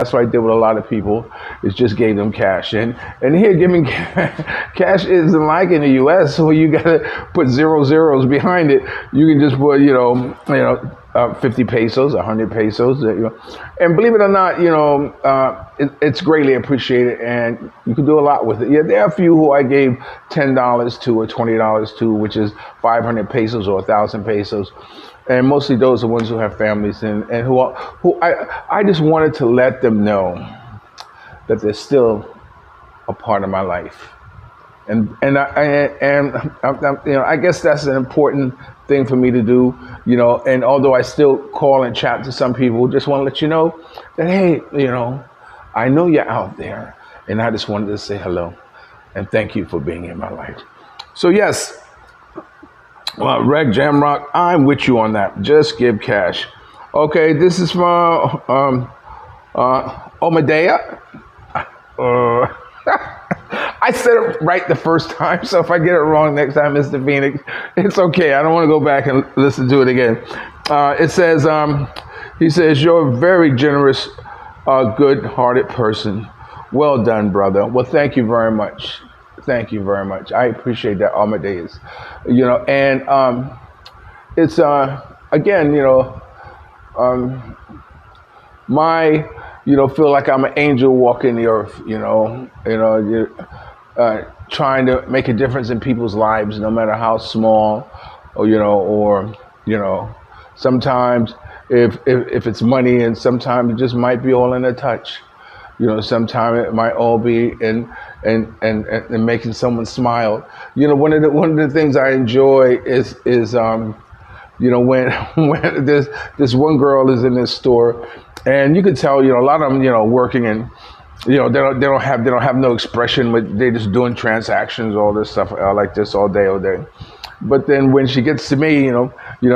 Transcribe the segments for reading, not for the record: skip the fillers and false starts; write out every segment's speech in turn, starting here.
That's what I did with a lot of people, is just gave them cash. And here, giving cash isn't like in the U.S., so you got to put 0 zeros behind it. You can just put, 50 pesos, 100 pesos. And believe it or not, it's greatly appreciated, and you can do a lot with it. Yeah, there are a few who I gave $10 to or $20 to, which is 500 pesos or 1,000 pesos. And mostly those are ones who have families and who I just wanted to let them know that they're still a part of my life. And I guess that's an important thing for me to do, and although I still call and chat to some people, just want to let you know that, hey, I know you're out there, and I just wanted to say hello and thank you for being in my life. So yes, Ragjamrock, I'm with you on that. Just give cash. Okay, this is from OBADIAH. I said it right the first time, so if I get it wrong next time, Mr. Phoenix, it's okay. I don't want to go back and listen to it again. It says, he says, you're a very generous, good-hearted person. Well done, brother. Well, thank you very much. Thank you very much. I appreciate that, Amadeus. And it's again, my, feel like I'm an angel walking the earth. Trying to make a difference in people's lives, no matter how small, or sometimes if it's money, and sometimes it just might be all in a touch. Sometimes it might all be in making someone smile. One of the things I enjoy is when this one girl is in this store, and you can tell, a lot of them, working, and they don't have no expression, but they're just doing transactions, all this stuff like this all day. But then when she gets to me,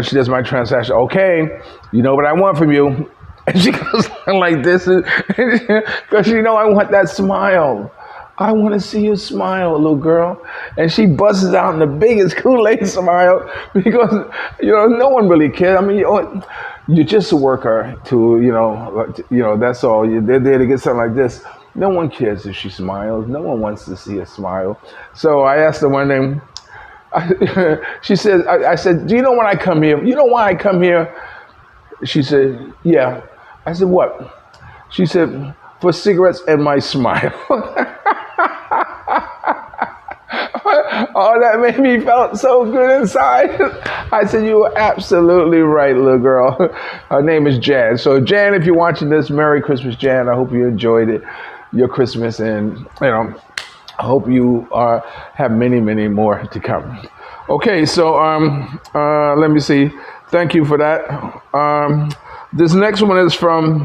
she does my transaction. Okay, you know what I want from you. And she goes like this, because I want that smile. I want to see you smile, little girl. And she busts out in the biggest Kool-Aid smile, because no one really cares. I mean, you're just a worker to that's all. They're there to get something like this. No one cares if she smiles. No one wants to see a smile. So I asked her one day. She said, I said, do you know when I come here? You know why I come here? She said, yeah. I said, what? She said, for cigarettes and my smile. Oh, that made me felt so good inside. I said, you were absolutely right, little girl. Her name is Jan. So Jan, if you're watching this, Merry Christmas, Jan. I hope you enjoyed it, your Christmas, and I hope you have many, many more to come. Okay, so let me see. Thank you for that. This next one is from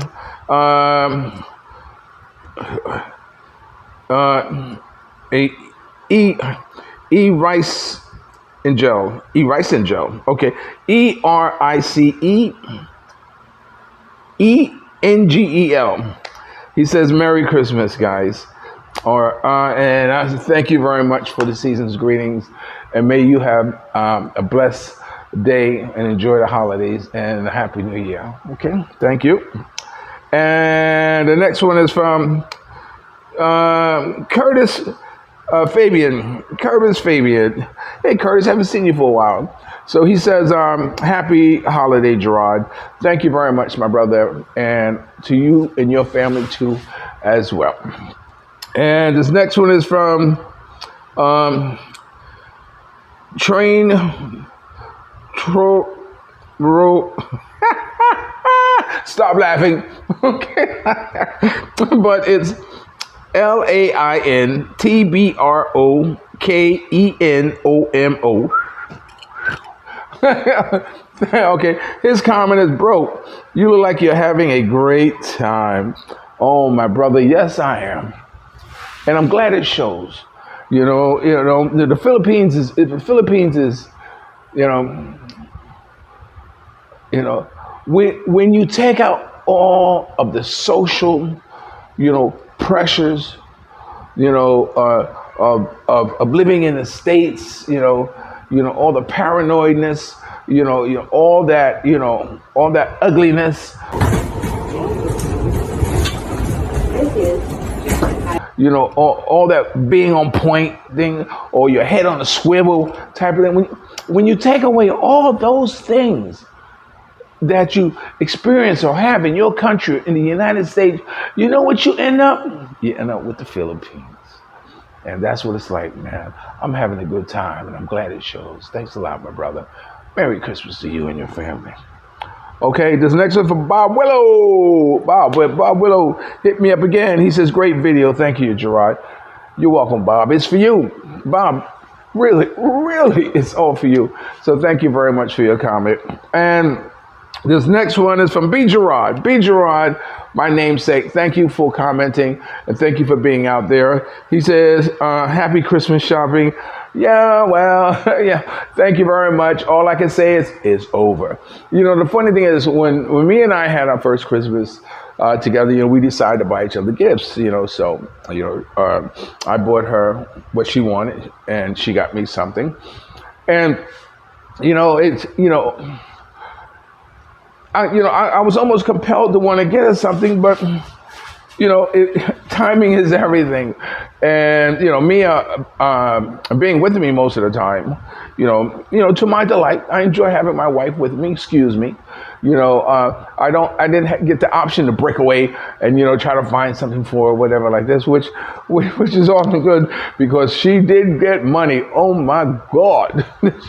Ericeengel. Ericeengel. Okay. ERICEENGEL. He says, Merry Christmas, guys. And I thank you very much for the season's greetings. And may you have a blessed day and enjoy the holidays and a happy new year. Okay, thank you. And the next one is from Curtisfabian. Curtisfabian. Hey, Curtis, haven't seen you for a while. So he says, happy holiday, Gerard. Thank you very much, my brother, and to you and your family too as well. And this next one is from Stop laughing. Okay. But it's LAINTBROKENOMO. Okay. His comment is, bro, you look like you're having a great time. Oh, my brother, yes, I am. And I'm glad it shows. The Philippines is, when you take out all of the social, pressures, of living in the States, all the paranoidness, all that ugliness. all that being on point thing, or your head on a swivel type of thing. When you take away all those things that you experience or have in your country, in the United States, you know what you end up? You end up with the Philippines. And that's what it's like, man. I'm having a good time, and I'm glad it shows. Thanks a lot, my brother. Merry Christmas to you and your family. Okay, this next one from Bob Willow. Bob Willow hit me up again. He says, great video. Thank you, Gerard. You're welcome, Bob. It's for you. Bob, really, it's all for you. So thank you very much for your comment. And this next one is from BGERRARD. BGERRARD, my namesake. Thank you for commenting, and thank you for being out there. He says, happy Christmas shopping. Yeah, well, yeah, thank you very much. All I can say is, it's over. The funny thing is, when me and I had our first Christmas together, we decided to buy each other gifts, so, I bought her what she wanted, and she got me something. And, I was almost compelled to want to get her something, but timing is everything. And Mia being with me most of the time, to my delight, I enjoy having my wife with me. Excuse me. I didn't get the option to break away and try to find something for her, whatever like this, which is often good, because she did get money. Oh my God,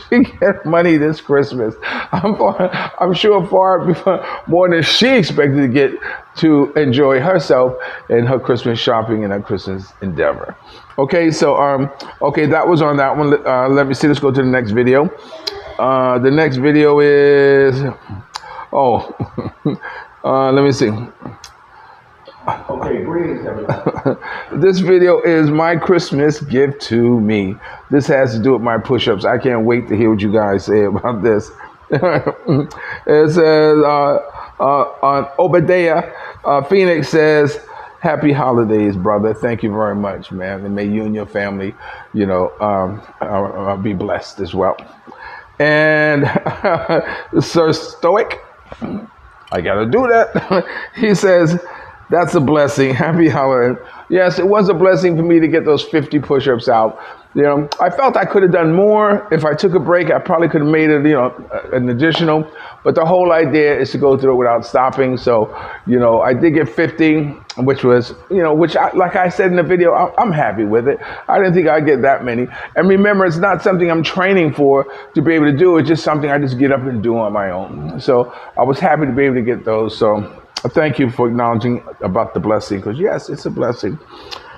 she get money this Christmas. I'm sure far more than she expected to get to enjoy herself in her Christmas shopping and her Christmas endeavor. Okay, so that was on that one. Let me see. Let's go to the next video. The next video is. Let me see. Okay, greetings, everyone. This video is my Christmas gift to me. This has to do with my push-ups. I can't wait to hear what you guys say about this. It says, OBADIAHPHEONIX says, happy holidays, brother. Thank you very much, man. And may you and your family, be blessed as well. And Sirstoic, I gotta do that. He says, that's a blessing. Happy holiday. Yes, it was a blessing for me to get those 50 push-ups out. I felt I could have done more. If I took a break, I probably could have made it, an additional. But the whole idea is to go through it without stopping. So, I did get 50, which was, like I said in the video, I'm happy with it. I didn't think I'd get that many. And remember, it's not something I'm training for to be able to do. It's just something I just get up and do on my own. So I was happy to be able to get those. So thank you for acknowledging about the blessing, because yes, it's a blessing.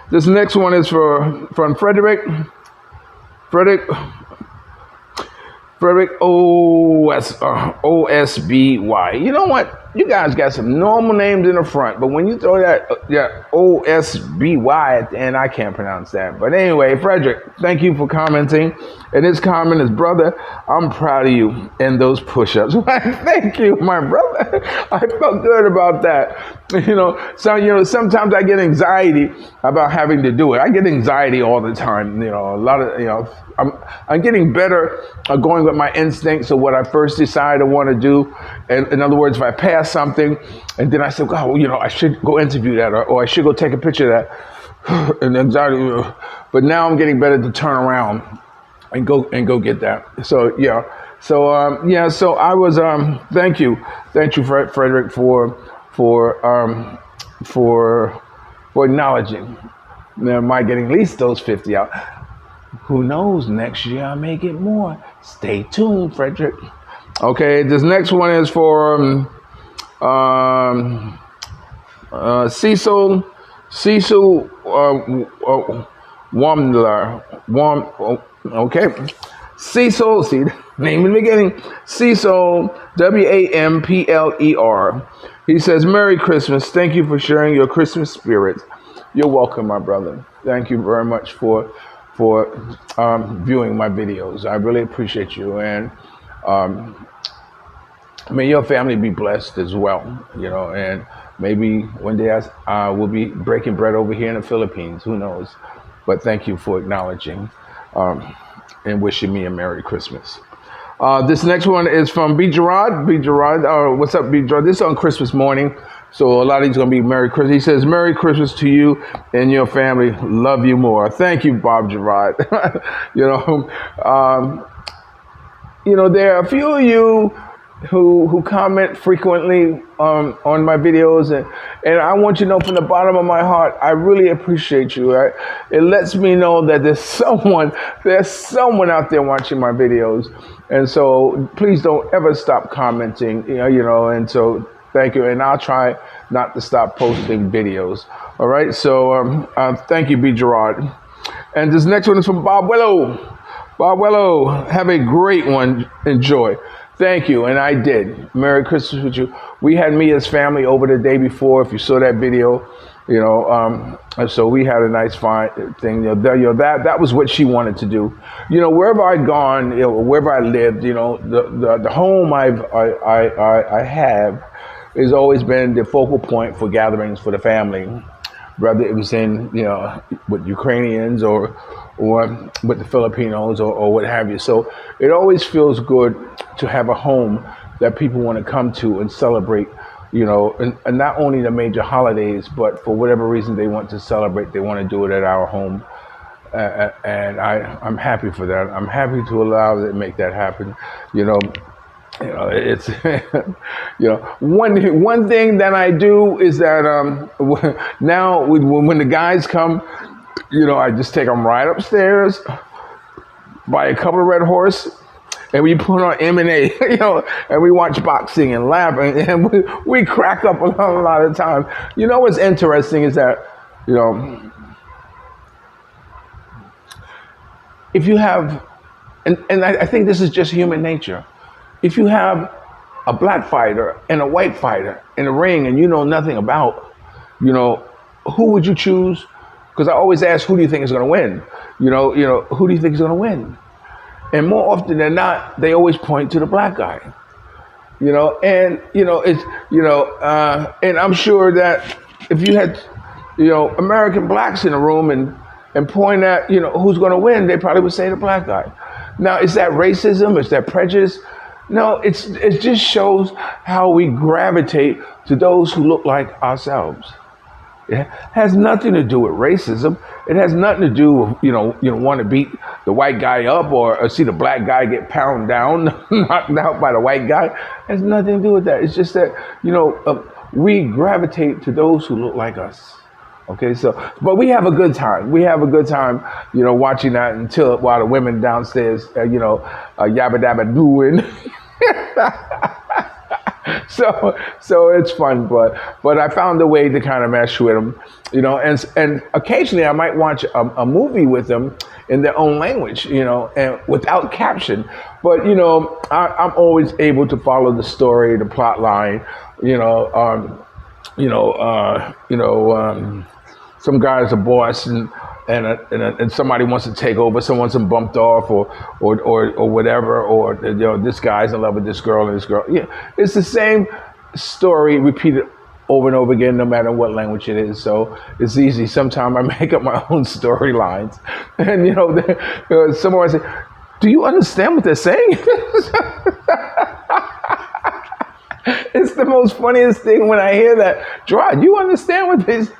This next one is from Frederick OSBY. You know what? You guys got some normal names in the front, but when you throw that OSBY at the end, I can't pronounce that. But anyway, Frederick, thank you for commenting. And his comment is, brother, I'm proud of you and those push-ups. Thank you, my brother. I felt good about that. Sometimes I get anxiety about having to do it. I get anxiety all the time. A lot of, I'm getting better at going with my instincts of what I first decide I want to do. And in other words, if I pass something and then I say, oh, I should go interview that, or I should go take a picture of that, and anxiety. But now I'm getting better to turn around and go get that. So yeah. So I was thank you, Frederick, for acknowledging my getting at least those 50 out. Who knows? Next year I may get more. Stay tuned, Frederick. Okay, this next one is for CECILWAMPLER. Okay, Cecil. See, name in the beginning. Cecil, WAMPLER. He says, Merry Christmas. Thank you for sharing your Christmas spirit. You're welcome, my brother. Thank you very much for viewing my videos. I really appreciate you, and may your family be blessed as well. And maybe one day I will be breaking bread over here in the Philippines. Who knows? But thank you for acknowledging and wishing me a Merry Christmas. This next one is from BGERRARD. BGERRARD, what's up, BGERRARD? This is on Christmas morning. So a lot of these are gonna be Merry Christmas. He says, Merry Christmas to you and your family. Love you more. Thank you, Bob Gerard. you know, um, there are a few of you who comment frequently on my videos, and I want you to know from the bottom of my heart, I really appreciate you. Right? It lets me know that there's someone out there watching my videos, and so please don't ever stop commenting. And so thank you, and I'll try not to stop posting videos. All right, so thank you, B. Gerard. And this next one is from BOBWELO. BOBWELO, have a great one. Enjoy. Thank you, and I did. Merry Christmas with you. We had Mia's family over the day before. If you saw that video, so we had a nice fine thing. That was what she wanted to do. Wherever I'd gone, wherever I lived, the home I have has always been the focal point for gatherings for the family, whether it was in with Ukrainians or with the Filipinos or what have you. So it always feels good to have a home that people want to come to and celebrate, and not only the major holidays, but for whatever reason they want to celebrate, they want to do it at our home. And I'm happy for that. I'm happy to allow them to make that happen. It's one thing that I do is that now when the guys come, I just take them right upstairs, buy a couple of Red Horse, and we put on M&A, and we watch boxing and laugh, and we crack up a lot of time. What's interesting is that if you have, and I think this is just human nature. If you have a black fighter and a white fighter in a ring and you know nothing about, who would you choose? Because I always ask, who do you think is going to win? Who do you think is going to win? And more often than not, they always point to the black guy. And I'm sure that if you had, American blacks in a room and point at, who's going to win, they probably would say the black guy. Now, is that racism? Is that prejudice? No, it just shows how we gravitate to those who look like ourselves. It has nothing to do with racism. It has nothing to do with, want to beat the white guy up or see the black guy get pounded down, knocked out by the white guy. It has nothing to do with that. It's just that, we gravitate to those who look like us. Okay, but we have a good time. We have a good time, watching that while the women downstairs, yabba dabba doing. So it's fun, but I found a way to kind of mesh with them, and occasionally I might watch a movie with them in their own language, and without caption. But I'm always able to follow the story, the plot line, some guy's a boss and somebody wants to take over, someone's bumped off or whatever, or this guy's in love with this girl and this girl. Yeah, it's the same story repeated over and over again, no matter what language it is. So it's easy. Sometimes I make up my own storylines, and someone might say, "Do you understand what they're saying?" It's the most funniest thing when I hear that. Gerard, you understand what this?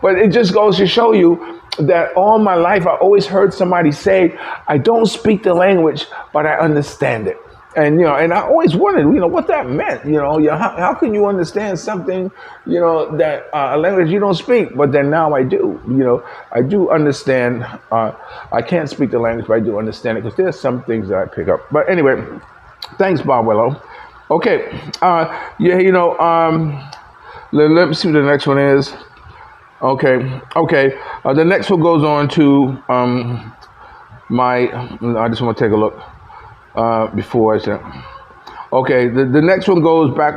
But it just goes to show you that all my life I always heard somebody say, I don't speak the language, but I understand it. And and I always wondered, what that meant. How can you understand something, that a language you don't speak? But then now I do. I do understand. I can't speak the language, but I do understand it because there's some things that I pick up. But anyway, thanks, BOBWELO. Okay, let me see what the next one is. Okay. The next one goes on to I just want to take a look before I say. Okay, the next one goes back.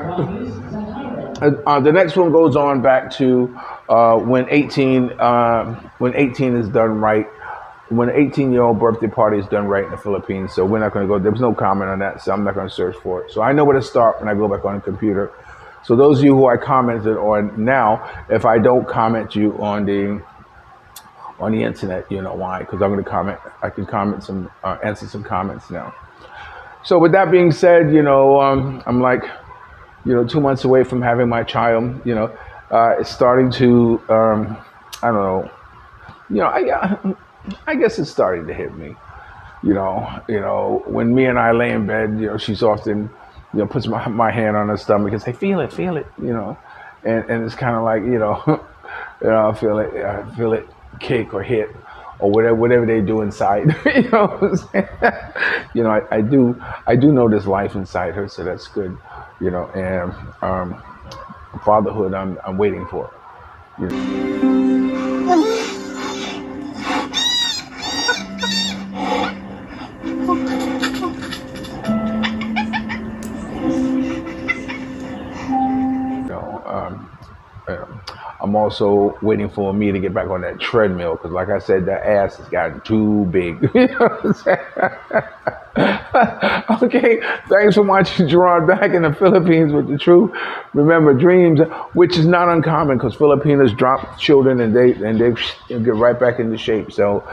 The next one goes on back to when 18 is done right. When an 18-year-old birthday party is done right in the Philippines. So we're not going to go. There's no comment on that, so I'm not going to search for it. So I know where to start when I go back on the computer. So those of you who I commented on now, if I don't comment you on the internet, you know why? Because I'm going to comment. I can comment some, answer some comments now. So with that being said, I'm like, 2 months away from having my child. It's starting to, I don't know, I guess it's starting to hit me. When me and I lay in bed, she's often, puts my hand on her stomach and say, feel it, and it's kind of like, I feel it kick or hit or whatever they do inside. What I'm saying? I do know there's life inside her, so that's good, and fatherhood I'm waiting for. I'm also waiting for me to get back on that treadmill because, like I said, that ass has gotten too big. Okay, thanks for watching Gerard back in the Philippines with the truth. Remember, dreams, which is not uncommon because Filipinos drop children and they get right back into shape. So,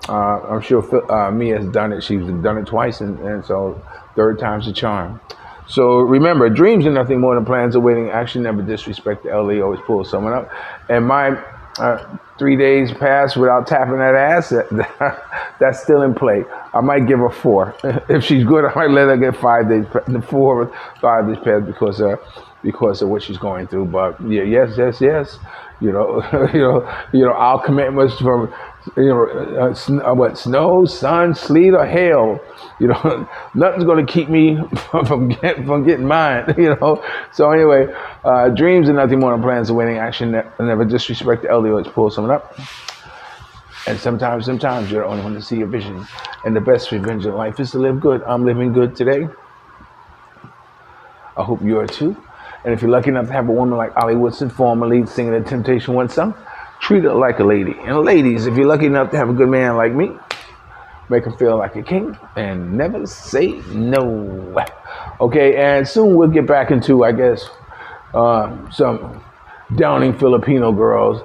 I'm sure Mia has done it. She's done it twice, and so third time's a charm. So remember, dreams are nothing more than plans awaiting action. Never disrespect the elderly. Always pull someone up. And my 3 days passed without tapping that ass. That's still in play. I might give her 4. If she's good, I might let her get 5 days, 4 or 5 days passed because of what she's going through. But yeah, yes. Our commitments from snow, sun, sleet, or hail. Nothing's going to keep me from getting mine. So anyway, dreams are nothing more than plans awaiting action. Never disrespect the elderly. Always pull someone up. And sometimes you're the only one to see your vision. And the best revenge in life is to live good. I'm living good today. I hope you are too. And if you're lucky enough to have a woman like Ollie Woodson, former lead singer of Temptation One song, treat her like a lady. And ladies, if you're lucky enough to have a good man like me, make him feel like a king and never say no. Okay, and soon we'll get back into, I guess, some downing Filipino girls.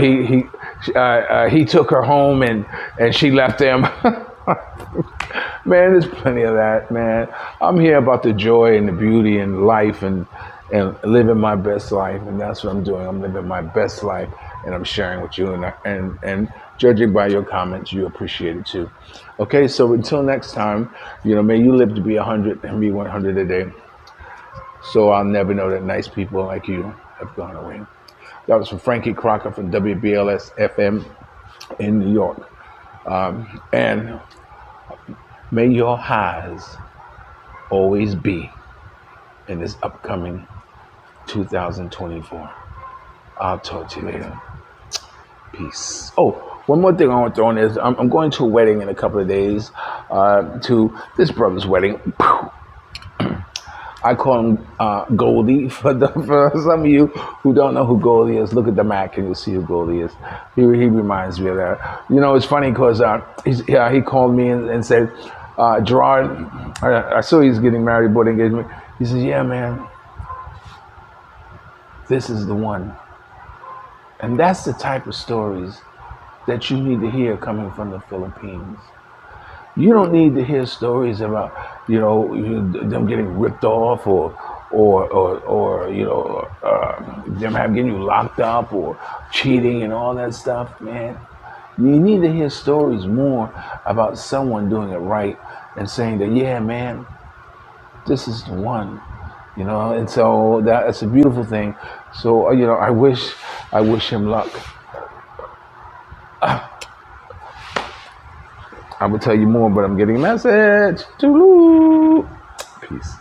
He took her home and she left him. Man, there's plenty of that, man. I'm here about the joy and the beauty and life and living my best life, and that's what I'm doing. I'm living my best life, and I'm sharing with you, and judging by your comments, you appreciate it too. Okay, so until next time, may you live to be 100 and be 100 a day. So I'll never know that nice people like you have gone away. That was from Frankie Crocker from WBLS FM in New York. And may your highs always be in this upcoming 2024. I'll talk to you later. Peace. Oh, one more thing I want to throw in is I'm going to a wedding in a couple of days, to this brother's wedding. I call him Goldie. For some of you who don't know who Goldie is, look at the Mac and you'll see who Goldie is. He reminds me of that. It's funny because he called me and said, Gerard, I saw he's getting married, bought engagement. He says, yeah, man, this is the one. And that's the type of stories that you need to hear coming from the Philippines. You don't need to hear stories about, them getting ripped off or them getting you locked up or cheating and all that stuff, man. You need to hear stories more about someone doing it right and saying that, yeah, man, this is the one, and so that's a beautiful thing. So, I wish him luck. I will tell you more, but I'm getting a message. Peace.